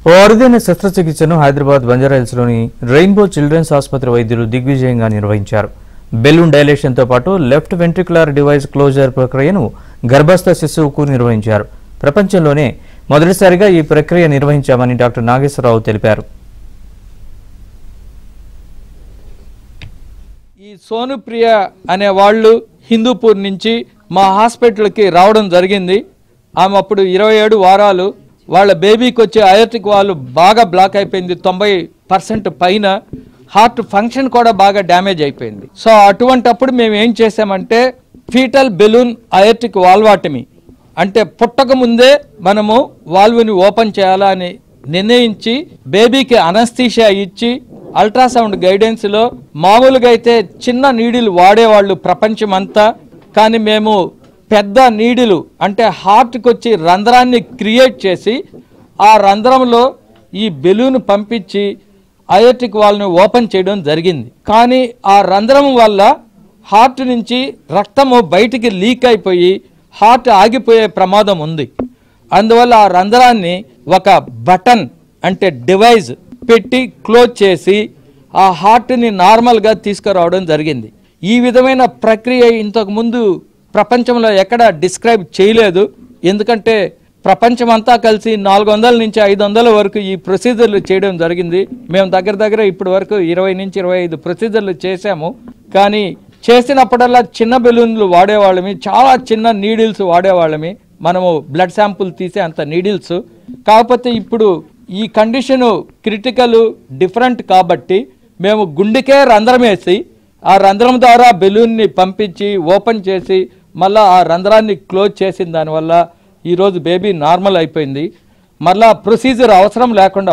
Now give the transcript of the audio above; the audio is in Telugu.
ఓ అరుదైన శస్త్రచికిత్సను హైదరాబాద్ బంజారాహిల్స్లోని రెయిన్బో చిల్డ్రన్స్ ఆసుపత్రి వైద్యులు దిగ్విజయంగా నిర్వహించారు. బెలూన్ డైలేషన్తో పాటు లెఫ్ట్ వెంట్రికులర్ డివైస్ క్లోజర్ ప్రక్రియను గర్భస్థ శిశువుకు నిర్వహించారు. ప్రపంచంలోనే మొదటిసారిగా ఈ ప్రక్రియ నిర్వహించామని డాక్టర్ నాగేశ్వరరావు తెలిపారు. ఈ సోనుప్రియ అనే వాళ్ళు హిందూపూర్ నుంచి మా హాస్పిటల్కి రావడం జరిగింది. ఆమె అప్పుడు 27 వారాలు. వాళ్ళ బేబీకి వచ్చే అయోటిక్ వాల్వ్ బాగా బ్లాక్ అయిపోయింది, 90% పైన. హార్ట్ ఫంక్షన్ కూడా బాగా డ్యామేజ్ అయిపోయింది. సో అటువంటప్పుడు మేము ఏం చేసామంటే ఫీటల్ బెలూన్ అయోటిక్ వాల్వాటమీ, అంటే పుట్టక ముందే మనము వాల్వ్ని ఓపెన్ చేయాలా అని నిర్ణయించి బేబీకి అనస్థీషియా ఇచ్చి అల్ట్రాసౌండ్ గైడెన్స్లో మామూలుగా అయితే చిన్న నీడిలు వాడేవాళ్ళు ప్రపంచమంతా, కానీ మేము పెద్ద నీడిలు అంటే హార్ట్కి వచ్చి రంధ్రాన్ని క్రియేట్ చేసి ఆ రంధ్రంలో ఈ బెలూన్ పంపించి అయోటిక్ వాల్వ్ని ఓపెన్ చేయడం జరిగింది. కానీ ఆ రంధ్రం వల్ల హార్ట్ నుంచి రక్తము బయటికి లీక్ అయిపోయి హార్ట్ ఆగిపోయే ప్రమాదం ఉంది. అందువల్ల ఆ రంధ్రాన్ని ఒక బటన్ అంటే డివైస్ పెట్టి క్లోజ్ చేసి ఆ హార్ట్ని నార్మల్గా తీసుకురావడం జరిగింది. ఈ విధమైన ప్రక్రియ ఇంతకుముందు ప్రపంచంలో ఎక్కడ డిస్క్రైబ్ చేయలేదు. ఎందుకంటే ప్రపంచమంతా కలిసి 400 నుంచి 500 వరకు ఈ ప్రొసీజర్లు చేయడం జరిగింది. మేము దగ్గర ఇప్పటి వరకు 20 నుంచి 25 ప్రొసీజర్లు చేశాము. కానీ చేసినప్పుడల్లా చిన్న బెలూన్లు వాడేవాళ్ళమి, చాలా చిన్న నీడిల్స్ వాడేవాళ్ళమి. మనము బ్లడ్ శాంపుల్ తీసే అంత నీడిల్స్. కాకపోతే ఇప్పుడు ఈ కండిషను క్రిటికల్ డిఫరెంట్ కాబట్టి మేము గుండెకే రంధ్రం వేసి ఆ రంధ్రం ద్వారా బెలూన్ని పంపించి ఓపెన్ చేసి మళ్ళీ ఆ రంధ్రాన్ని క్లోజ్ చేసిన దానివల్ల ఈరోజు బేబీ నార్మల్ అయిపోయింది. మళ్ళీ ప్రొసీజర్ అవసరం లేకుండా